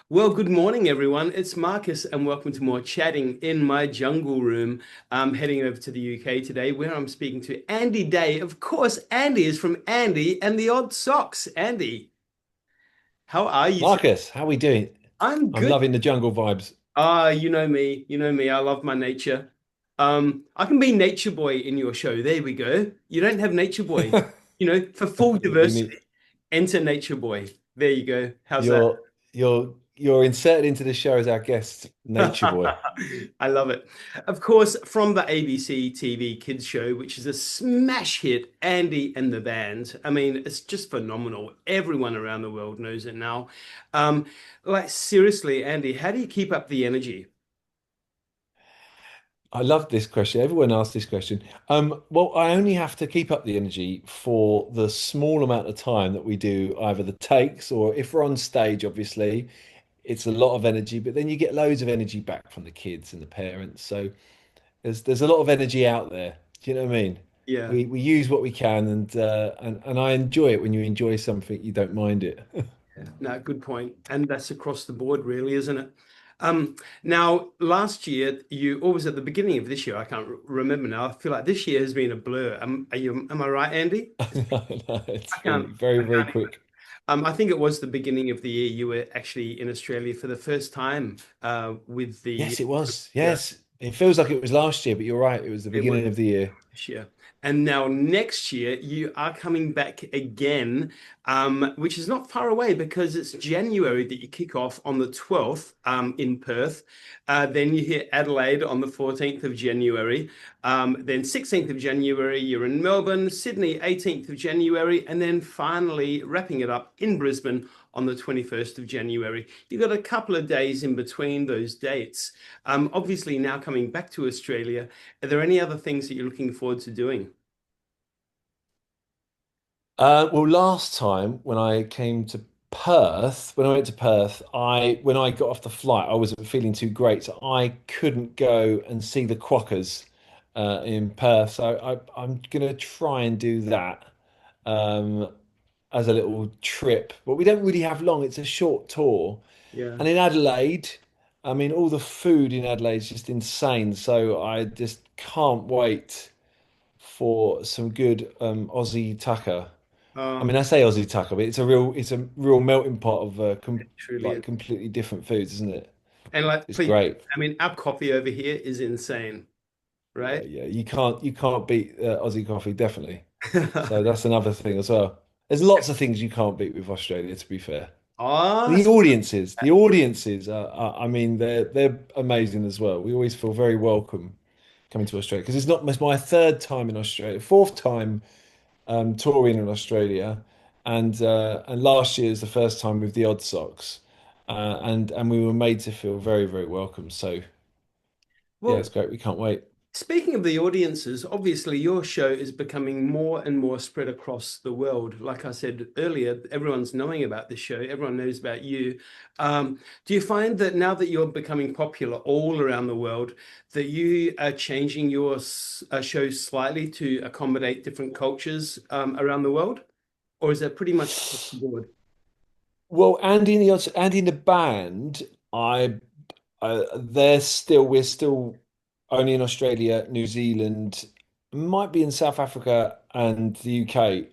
Well, good morning, everyone. It's Marcus, and welcome to more chatting in my jungle room. I'm heading over to the UK today, where I'm speaking to Andy Day. Of course, Andy is from Andy and the Odd Socks. Andy, how are you, sir? Marcus, how are we doing? I'm I'm good. loving the jungle vibes. Ah, you know me. You know me. I love my nature. I can be Nature Boy in your show. There we go. You don't have Nature Boy. For full You need diversity, enter Nature Boy. There you go. How's that? you're inserted into the show as our guest, Nature Boy. I love it. Of course, from the ABC TV kids show, which is a smash hit, Andy and the Band. I mean, it's just phenomenal. Everyone around the world knows it now. Um, like seriously, Andy, how do you keep up the energy? I love this question. Everyone asks this question. Well, I only have to keep up the energy for the small amount of time that we do either the takes or if we're on stage, obviously, it's a lot of energy, but then you get loads of energy back from the kids and the parents. So there's a lot of energy out there. Do you know what I mean? Yeah, We use what we can and I enjoy it when you enjoy something, you don't mind it. no, good point. And that's across the board, really, isn't it? Now, last year, or was it the beginning of this year? I can't remember now. I feel like this year has been a blur. Am I right, Andy? No, no, it's I can't. been very, I very can't. quick. I think it was the beginning of the year you were actually in Australia for the first time with the Yes, it was. yeah, Yes. It feels like it was last year, but you're right. It was the it was beginning of the year. this year. And now next year you are coming back again, which is not far away because it's January that you kick off on the 12th in Perth. Then you hit Adelaide on the 14th of January. Then 16th of January, you're in Melbourne, Sydney, 18th of January, and then finally wrapping it up in Brisbane on the 21st of January. You've got a couple of days in between those dates. Obviously, now coming back to Australia, are there any other things that you're looking forward to doing? Well, last time when I came to Perth, when I went to Perth, I when I got off the flight, I wasn't feeling too great, so I couldn't go and see the quokkas in Perth. So I'm gonna try and do that as a little trip. But we don't really have long. It's a short tour. Yeah. And in Adelaide, I mean, all the food in Adelaide is just insane. So I just can't wait for some good Aussie tucker. I mean, Um, I say Aussie tucker, but it's a real melting pot of it truly like is. completely different foods, isn't it? And like, It's please, great. I mean, our coffee over here is insane, Yeah, right? yeah. You can't beat Aussie coffee, definitely. So that's another thing as well. There's lots of things you can't beat with Australia, to be fair. Ah, The audiences I mean, they're amazing as well. We always feel very welcome coming to Australia because it's my third time in Australia, fourth time touring in Australia, and last year is the first time with the Odd Socks, and we were made to feel very, very welcome. So yeah, well, it's great. We can't wait. speaking of the audiences, obviously your show is becoming more and more spread across the world. Like I said earlier, everyone's knowing about this show, everyone knows about you. Do you find that now that you're becoming popular all around the world, that you are changing your show slightly to accommodate different cultures around the world? Or is that pretty much across the board? Well, Andy in the band, we're still only in Australia, New Zealand, might be in South Africa and the UK.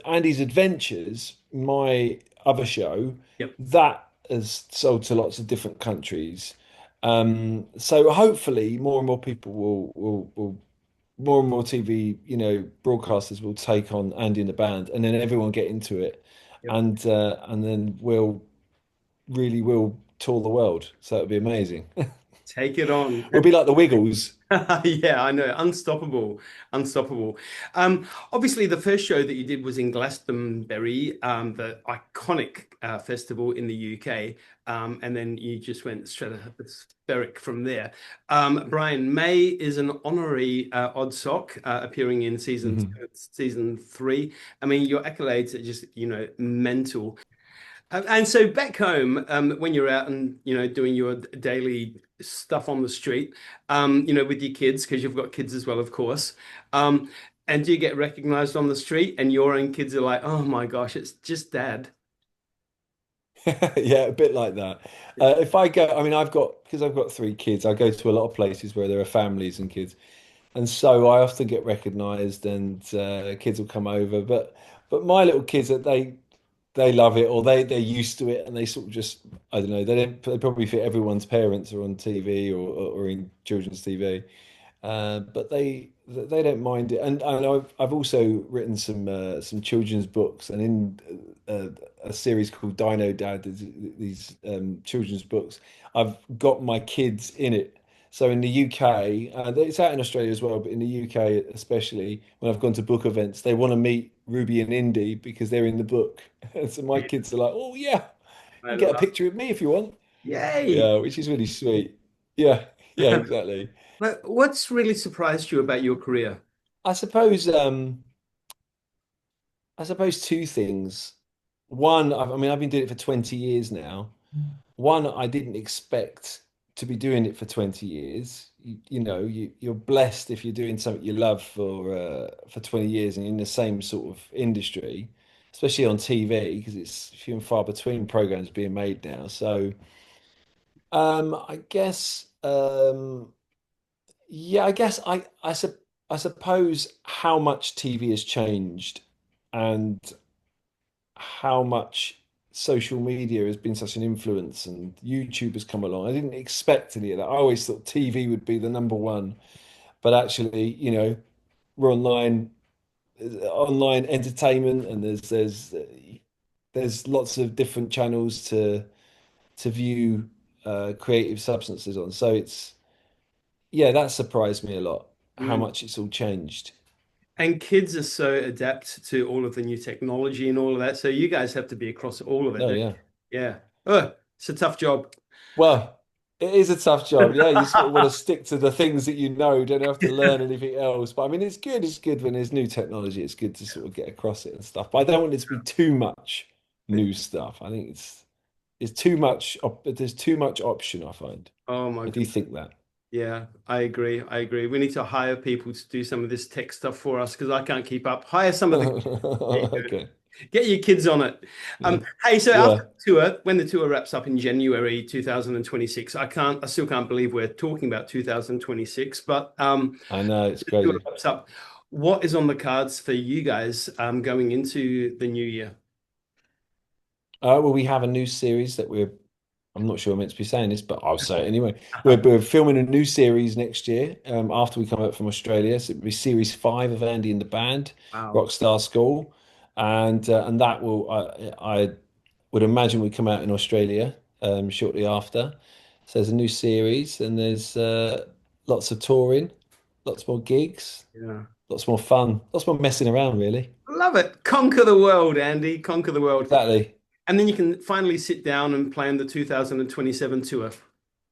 Andy's Adventures, my other show, Yep. that has sold to lots of different countries. So hopefully more and more people will more and more TV, broadcasters will take on Andy and the band, and then everyone get into it, Yep. and then we'll really will tour the world. So it'll be amazing. Take it on. We'll be like the Wiggles. Yeah, I know. Unstoppable. Unstoppable. Obviously, the first show that you did was in Glastonbury, the iconic festival in the UK. And then you just went stratospheric from there. Brian May is an honorary odd sock appearing in Mhm. season three. I mean, your accolades are just, mental. And so back home, when you're out and doing your daily stuff on the street, with your kids, because you've got kids as well, of course. Um, and do you get recognized on the street, and your own kids are like, "Oh my gosh, it's just dad." Yeah, a bit like that. If I go, I mean, because I've got three kids, I go to a lot of places where there are families and kids, and so I often get recognised, and kids will come over. But my little kids, they love it, or they're used to it, and they sort of just, I don't know, they probably fit everyone's parents are on TV or in children's TV. But they don't mind it, and I've also written some children's books, and in a series called Dino Dad, these children's books, I've got my kids in it. So in the UK, it's out in Australia as well, but in the UK especially, when I've gone to book events, they want to meet Ruby and Indy because they're in the book. And so my kids are like, "Oh yeah, you I can get a love. picture of me if you want." Yay! Yeah, which is really sweet. Yeah, yeah, exactly. But what's really surprised you about your career? I suppose I suppose two things. One, I mean, I've been doing it for 20 years now. One, I didn't expect to be doing it for 20 years. You're blessed if you're doing something you love for 20 years and in the same sort of industry, especially on TV, because it's few and far between programs being made now. So, I guess, yeah, I guess I suppose how much TV has changed and how much social media has been such an influence and YouTube has come along. I didn't expect any of that. I always thought TV would be the number one, but actually, we're online entertainment, and there's lots of different channels to view creative substances on. So it's yeah, that surprised me a lot how Mm. much it's all changed. And kids are so adept to all of the new technology and all of that. So you guys have to be across all of it, Oh don't yeah. you? Yeah. Oh, it's a tough job. Well, it is a tough job. Yeah, you sort of want to stick to the things that you know, don't have to learn anything else. But I mean, it's good. It's good when there's new technology. It's good to sort of get across it and stuff. But I don't want it to be too much new stuff. I think it's too much. There's too much option, I find. Oh my I do God. think that. Yeah, I agree. I agree. We need to hire people to do some of this tech stuff for us because I can't keep up. Hire some of the Okay. get your kids on it. Yeah. Hey, so after Yeah. the tour, when the tour wraps up in January 2026, I still can't believe we're talking about 2026, but I know it's the tour crazy. wraps up. What is on the cards for you guys going into the new year? Well, we have a new series that I'm not sure I'm meant to be saying this, but I'll say it anyway. We're filming a new series next year after we come out from Australia. So it'll be series five of Andy and the Band, Wow. Rockstar School. And that will, I would imagine we come out in Australia shortly after. So there's a new series and there's lots of touring, lots more gigs, Yeah. lots more fun, lots more messing around, really. Love it. Conquer the world, Andy. Conquer the world. Exactly. And then you can finally sit down and plan the 2027 tour,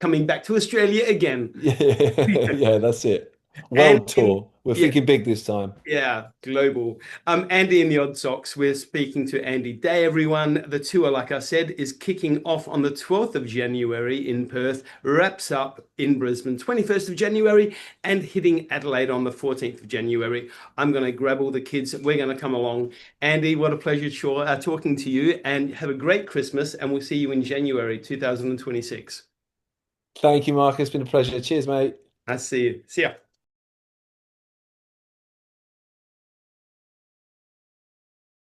coming back to Australia again. Yeah, yeah, that's it. And World tour. We're yeah, thinking big this time. yeah, global. Andy and the Odd Socks. We're speaking to Andy Day, everyone. The tour, like I said, is kicking off on the 12th of January in Perth, wraps up in Brisbane, 21st of January, and hitting Adelaide on the 14th of January. I'm going to grab all the kids. We're going to come along. Andy, what a pleasure talking to you, and have a great Christmas, and we'll see you in January 2026. Thank you, Mark. It's been a pleasure. Cheers, mate. I see you. See ya.